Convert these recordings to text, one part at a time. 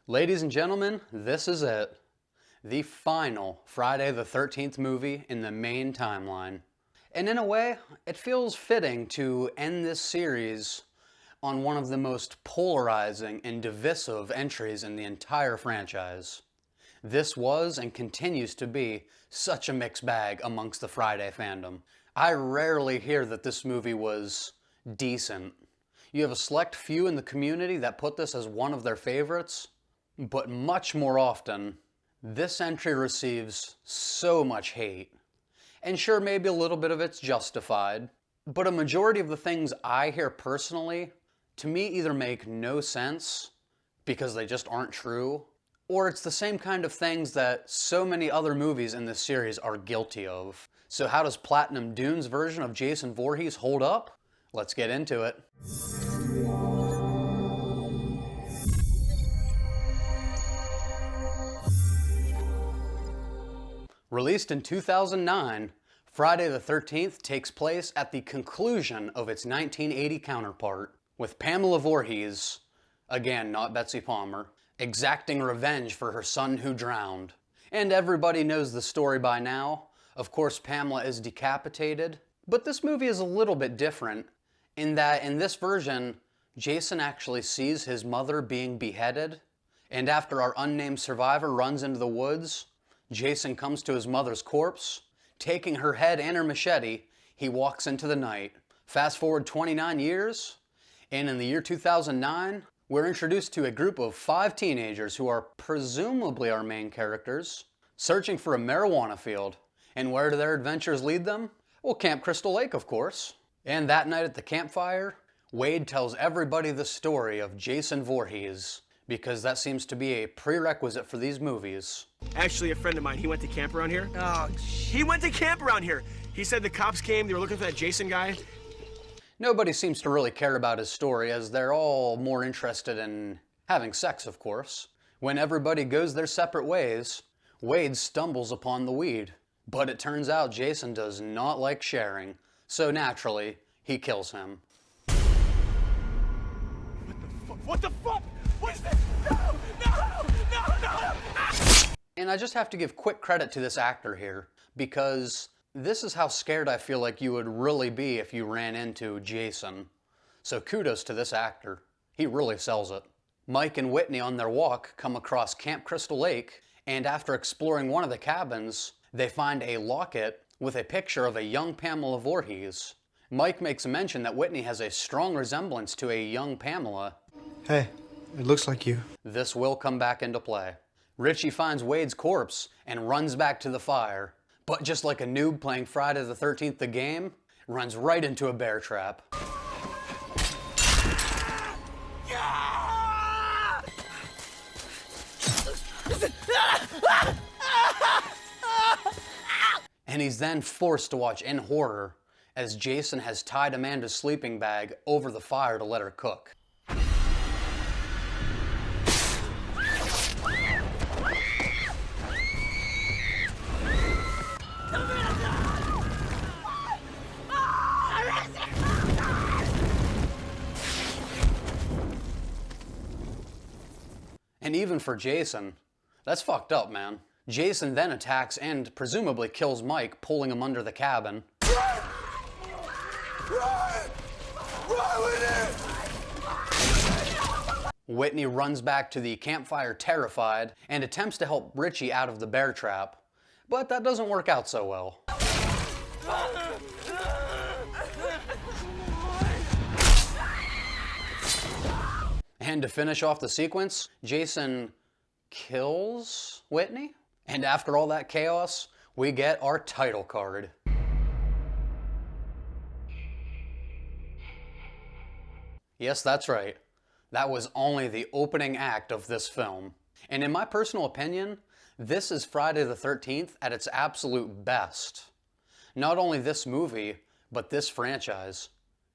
Ladies and gentlemen, this is it. The final Friday the 13th movie in the main timeline. And in a way, it feels fitting to end this series on one of the most polarizing and divisive entries in the entire franchise. This was and continues to be such a mixed bag amongst the Friday fandom. I rarely hear that this movie was decent. You have a select few in the community that put this as one of their favorites, but much more often, this entry receives so much hate. And sure, maybe a little bit of it's justified, but a majority of the things I hear personally, to me either make no sense because they just aren't true, or it's the same kind of things that so many other movies in this series are guilty of. So how does Platinum Dune's version of Jason Voorhees hold up? Let's get into it. Released in 2009, Friday the 13th takes place at the conclusion of its 1980 counterpart, with Pamela Voorhees, again not Betsy Palmer, exacting revenge for her son who drowned. And everybody knows the story by now. Of course, Pamela is decapitated, but this movie is a little bit different in that in this version, Jason actually sees his mother being beheaded, and after our unnamed survivor runs into the woods, Jason comes to his mother's corpse. Taking her head and her machete, he walks into the night. Fast forward 29 years, and in the year 2009, we're introduced to a group of 5 teenagers who are presumably our main characters, searching for a marijuana field. And where do their adventures lead them? Well, Camp Crystal Lake, of course. And that night at the campfire, Wade tells everybody the story of Jason Voorhees, because that seems to be a prerequisite for these movies. Actually, a friend of mine, he went to camp around here. Oh, he went to camp around here. He said the cops came, they were looking for that Jason guy. Nobody seems to really care about his story, as they're all more interested in having sex, of course. When everybody goes their separate ways, Wade stumbles upon the weed. But it turns out Jason does not like sharing, so naturally, he kills him. What the fuck? What is this? No! And I just have to give quick credit to this actor here, because this is how scared I feel like you would really be if you ran into Jason. So kudos to this actor. He really sells it. Mike and Whitney on their walk come across Camp Crystal Lake, and after exploring one of the cabins, they find a locket with a picture of a young Pamela Voorhees. Mike makes a mention that Whitney has a strong resemblance to a young Pamela. Hey, it looks like you. This will come back into play. Richie finds Wade's corpse and runs back to the fire, but just like a noob playing Friday the 13th the game, runs right into a bear trap. And he's then forced to watch in horror as Jason has tied Amanda's sleeping bag over the fire to let her cook. And even for Jason, that's fucked up, man. Jason then attacks and presumably kills Mike, pulling him under the cabin. Run! Run with it! Whitney runs back to the campfire terrified and attempts to help Richie out of the bear trap, but that doesn't work out so well. And to finish off the sequence, Jason kills Whitney? And after all that chaos, we get our title card. Yes, that's right. That was only the opening act of this film. And in my personal opinion, this is Friday the 13th at its absolute best. Not only this movie, but this franchise.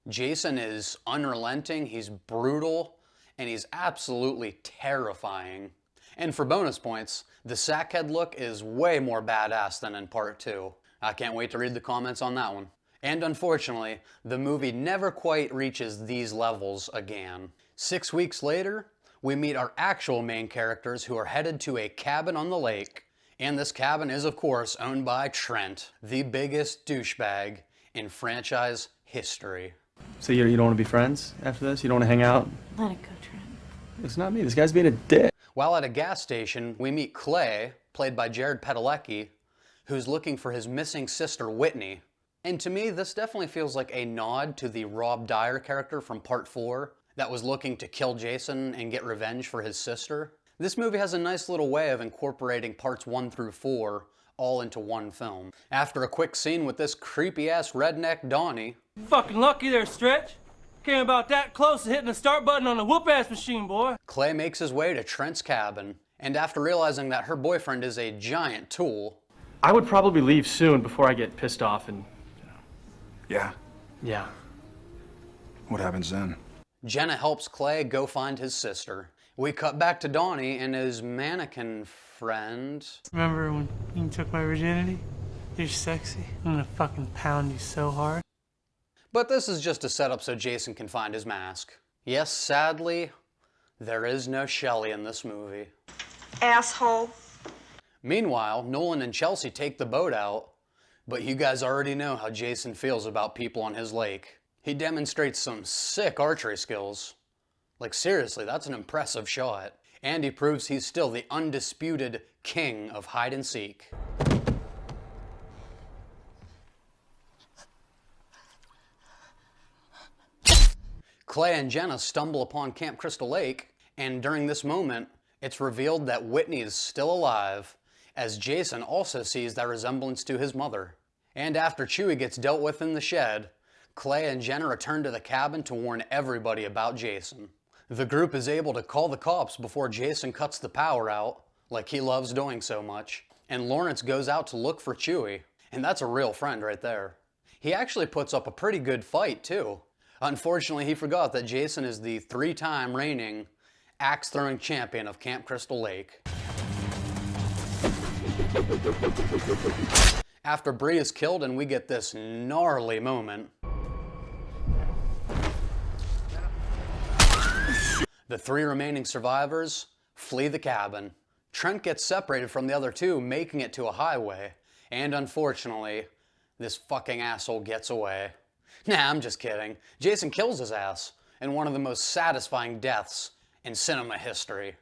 Jason is unrelenting, he's brutal, and he's absolutely terrifying. And for bonus points, the sackhead look is way more badass than in part 2. I can't wait to read the comments on that one. And unfortunately, the movie never quite reaches these levels again. 6 weeks later, we meet our actual main characters who are headed to a cabin on the lake. And this cabin is, of course, owned by Trent, the biggest douchebag in franchise history. So you don't want to be friends after this? You don't want to hang out? Let it go, Trent. It's not me. This guy's being a dick. While at a gas station, we meet Clay, played by Jared Padalecki, who's looking for his missing sister, Whitney. And to me, this definitely feels like a nod to the Rob Dyer character from Part 4 that was looking to kill Jason and get revenge for his sister. This movie has a nice little way of incorporating parts 1 through 4 all into one film. After a quick scene with this creepy-ass redneck Donnie... Fucking lucky there, Stretch. Came about that close to hitting the start button on a whoop-ass machine, boy. Clay makes his way to Trent's cabin, and after realizing that her boyfriend is a giant tool... I would probably leave soon before I get pissed off and... Yeah? Yeah. What happens then? Jenna helps Clay go find his sister. We cut back to Donnie and his mannequin friend. Remember when you took my virginity? You're sexy. I'm gonna fucking pound you so hard. But this is just a setup so Jason can find his mask. Yes, sadly, there is no Shelley in this movie. Asshole. Meanwhile, Nolan and Chelsea take the boat out, but you guys already know how Jason feels about people on his lake. He demonstrates some sick archery skills. Like seriously, that's an impressive shot. And he proves he's still the undisputed king of hide and seek. Clay and Jenna stumble upon Camp Crystal Lake, and during this moment, it's revealed that Whitney is still alive, as Jason also sees that resemblance to his mother. And after Chewie gets dealt with in the shed, Clay and Jenna return to the cabin to warn everybody about Jason. The group is able to call the cops before Jason cuts the power out, like he loves doing so much, and Lawrence goes out to look for Chewie, and that's a real friend right there. He actually puts up a pretty good fight too. Unfortunately, he forgot that Jason is the 3-time reigning axe-throwing champion of Camp Crystal Lake. After Bree is killed and we get this gnarly moment, the 3 remaining survivors flee the cabin. Trent gets separated from the other 2, making it to a highway, and unfortunately, this fucking asshole gets away. Nah, I'm just kidding. Jason kills his ass in one of the most satisfying deaths in cinema history.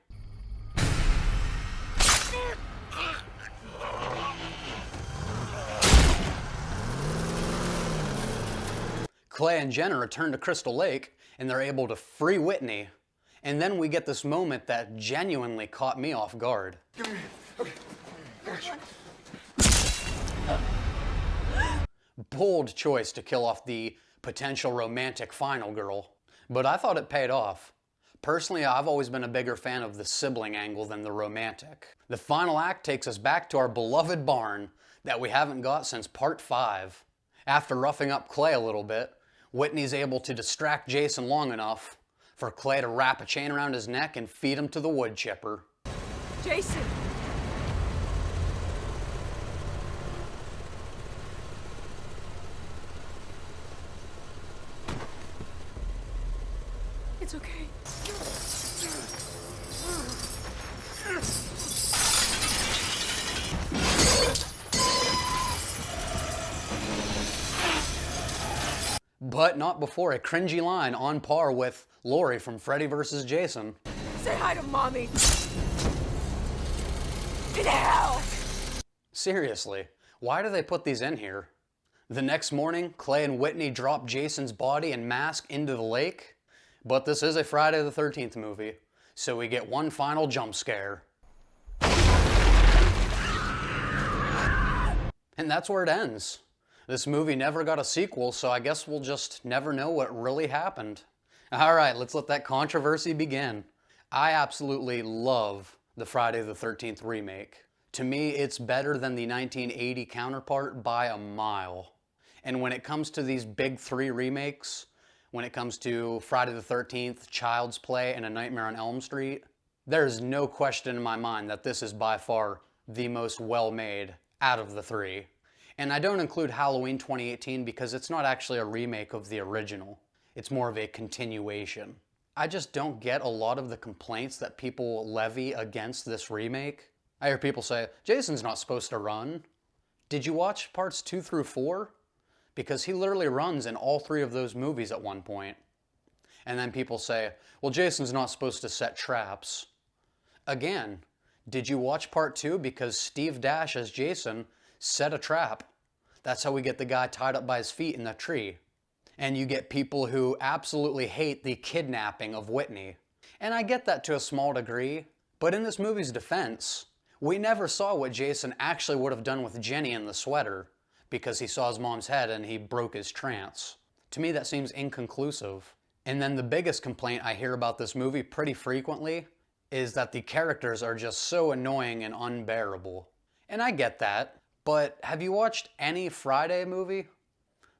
Clay and Jenna return to Crystal Lake and they're able to free Whitney. And then we get this moment that genuinely caught me off guard. Give me. Okay. Gotcha. Bold choice to kill off the potential romantic final girl, but I thought it paid off. Personally, I've always been a bigger fan of the sibling angle than the romantic. The final act takes us back to our beloved barn that we haven't got since Part 5. After roughing up Clay a little bit, Whitney's able to distract Jason long enough for Clay to wrap a chain around his neck and feed him to the wood chipper. Jason. It's okay. But not before a cringy line on par with Laurie from Freddy vs. Jason. Say hi to Mommy. In hell! Seriously, why do they put these in here? The next morning, Clay and Whitney drop Jason's body and mask into the lake. But this is a Friday the 13th movie, so we get one final jump scare. And that's where it ends. This movie never got a sequel, so I guess we'll just never know what really happened. Alright, let's let that controversy begin. I absolutely love the Friday the 13th remake. To me, it's better than the 1980 counterpart by a mile. And when it comes to these big 3 remakes, when it comes to Friday the 13th, Child's Play, and A Nightmare on Elm Street, there is no question in my mind that this is by far the most well-made out of the 3. And I don't include Halloween 2018 because it's not actually a remake of the original. It's more of a continuation. I just don't get a lot of the complaints that people levy against this remake. I hear people say, Jason's not supposed to run. Did you watch parts 2 through 4? Because he literally runs in all 3 of those movies at one point. And then people say, well, Jason's not supposed to set traps. Again, did you watch part 2? Because Steve Dash as Jason set a trap. That's how we get the guy tied up by his feet in the tree. And you get people who absolutely hate the kidnapping of Whitney. And I get that to a small degree, but in this movie's defense, we never saw what Jason actually would have done with Jenny in the sweater because he saw his mom's head and he broke his trance. To me, that seems inconclusive. And then the biggest complaint I hear about this movie pretty frequently is that the characters are just so annoying and unbearable. And I get that, but have you watched any Friday movie?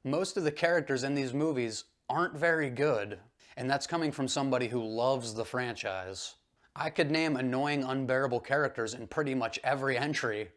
Most of the characters in these movies aren't very good, and that's coming from somebody who loves the franchise. I could name annoying, unbearable characters in pretty much every entry,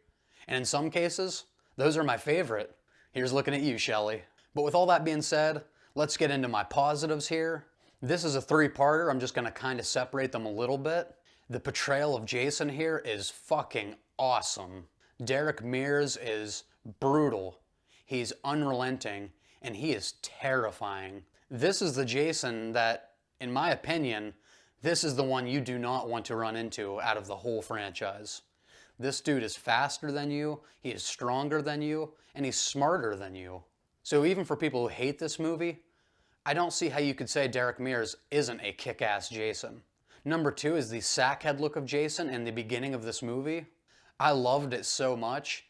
and in some cases, those are my favorite. Here's looking at you, Shelley. But with all that being said, let's get into my positives here. This is a 3-parter. I'm just gonna kind of separate them a little bit. The portrayal of Jason here is fucking awesome. Derek Mears is brutal. He's unrelenting, and he is terrifying. This is the Jason that, in my opinion, this is the one you do not want to run into out of the whole franchise. This dude is faster than you, he is stronger than you, and he's smarter than you. So even for people who hate this movie, I don't see how you could say Derek Mears isn't a kick-ass Jason. Number 2 is the sackhead look of Jason in the beginning of this movie. I loved it so much,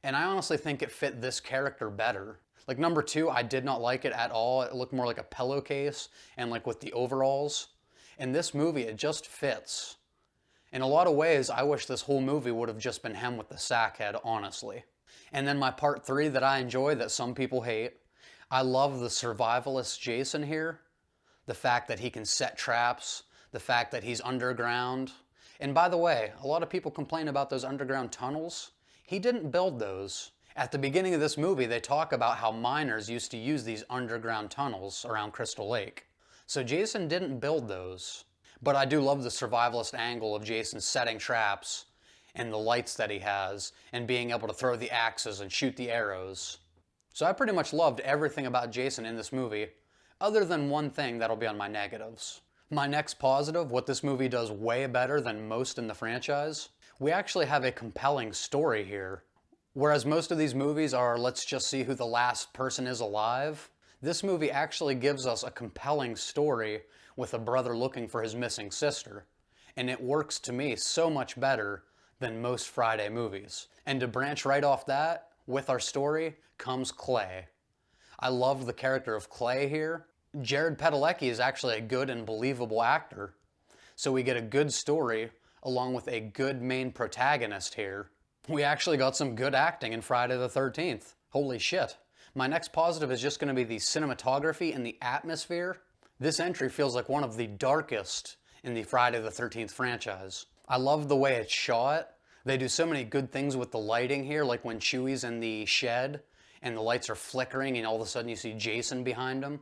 and I honestly think it fit this character better. Like number 2, I did not like it at all. It looked more like a pillowcase and like with the overalls. In this movie, it just fits. In a lot of ways, I wish this whole movie would have just been him with the sackhead, honestly. And then my part 3 that I enjoy that some people hate, I love the survivalist Jason here. The fact that he can set traps, the fact that he's underground. And by the way, a lot of people complain about those underground tunnels. He didn't build those. At the beginning of this movie, they talk about how miners used to use these underground tunnels around Crystal Lake. So Jason didn't build those. But I do love the survivalist angle of Jason setting traps and the lights that he has and being able to throw the axes and shoot the arrows. So I pretty much loved everything about Jason in this movie, other than one thing that'll be on my negatives. My next positive, what this movie does way better than most in the franchise, we actually have a compelling story here. Whereas most of these movies are, let's just see who the last person is alive, this movie actually gives us a compelling story with a brother looking for his missing sister. And it works to me so much better than most Friday movies. And to branch right off that, with our story, comes Clay. I love the character of Clay here. Jared Padalecki is actually a good and believable actor. So we get a good story along with a good main protagonist here. We actually got some good acting in Friday the 13th. Holy shit. My next positive is just going to be the cinematography and the atmosphere. This entry feels like one of the darkest in the Friday the 13th franchise. I love the way it's shot. They do so many good things with the lighting here, like when Chewie's in the shed and the lights are flickering and all of a sudden you see Jason behind him.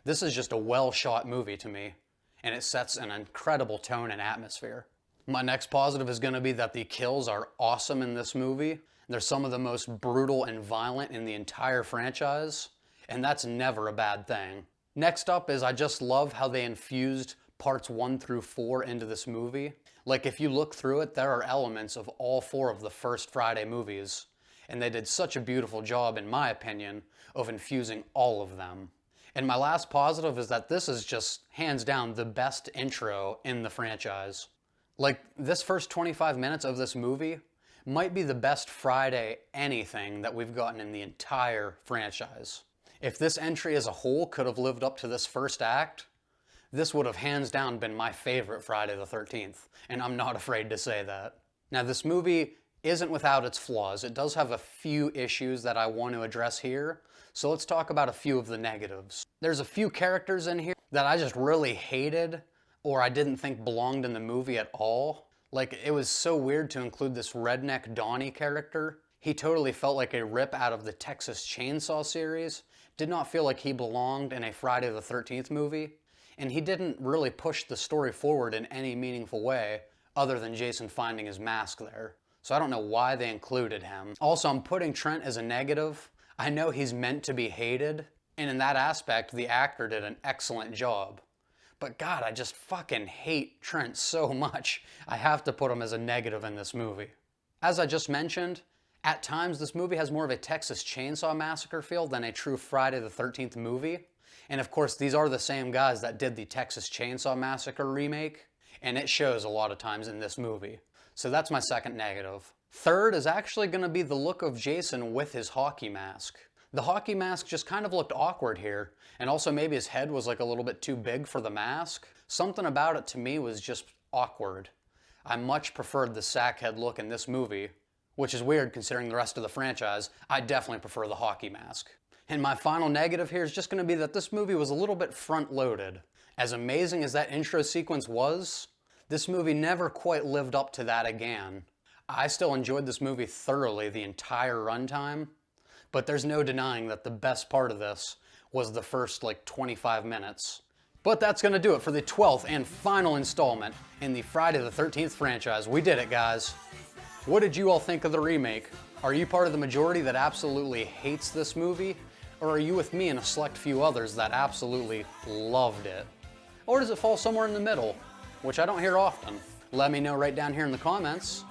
This is just a well-shot movie to me, and it sets an incredible tone and atmosphere. My next positive is going to be that the kills are awesome in this movie. They're some of the most brutal and violent in the entire franchise, and that's never a bad thing. Next up is I just love how they infused parts 1 through 4 into this movie. Like if you look through it, there are elements of all 4 of the first Friday movies, and they did such a beautiful job, in my opinion, of infusing all of them. And my last positive is that this is just hands down the best intro in the franchise. Like this first 25 minutes of this movie might be the best Friday anything that we've gotten in the entire franchise. If this entry as a whole could have lived up to this first act, this would have hands down been my favorite Friday the 13th, and I'm not afraid to say that. Now this movie isn't without its flaws. It does have a few issues that I want to address here, so let's talk about a few of the negatives. There's a few characters in here that I just really hated or I didn't think belonged in the movie at all. Like, it was so weird to include this redneck Donnie character. He totally felt like a rip out of the Texas Chainsaw series. Did not feel like he belonged in a Friday the 13th movie. and he didn't really push the story forward in any meaningful way other than Jason finding his mask there. So I don't know why they included him. Also, I'm putting Trent as a negative. I know he's meant to be hated, and in that aspect, the actor did an excellent job. But God, I just fucking hate Trent so much. I have to put him as a negative in this movie. As I just mentioned, at times this movie has more of a Texas Chainsaw Massacre feel than a true Friday the 13th movie. And of course, these are the same guys that did the Texas Chainsaw Massacre remake, and it shows a lot of times in this movie. So that's my second negative. Third is actually going to be the look of Jason with his hockey mask. The hockey mask just kind of looked awkward here, and also maybe his head was like a little bit too big for the mask. Something about it to me was just awkward. I much preferred the sackhead look in this movie, which is weird considering the rest of the franchise. I definitely prefer the hockey mask. And my final negative here is just going to be that this movie was a little bit front-loaded. As amazing as that intro sequence was, this movie never quite lived up to that again. I still enjoyed this movie thoroughly the entire runtime, but there's no denying that the best part of this was the first 25 minutes. But that's going to do it for the 12th and final installment in the Friday the 13th franchise. We did it, guys. What did you all think of the remake? Are you part of the majority that absolutely hates this movie? Or are you with me and a select few others that absolutely loved it? Or does it fall somewhere in the middle, which I don't hear often? Let me know right down here in the comments.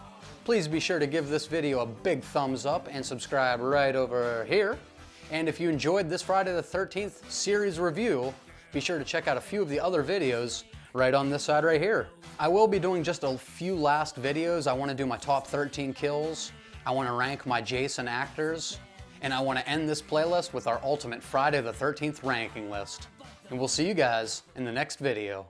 Please be sure to give this video a big thumbs up and subscribe right over here. And if you enjoyed this Friday the 13th series review, be sure to check out a few of the other videos right on this side right here. I will be doing just a few last videos. I want to do my top 13 kills. I want to rank my Jason actors. And I want to end this playlist with our ultimate Friday the 13th ranking list. And we'll see you guys in the next video.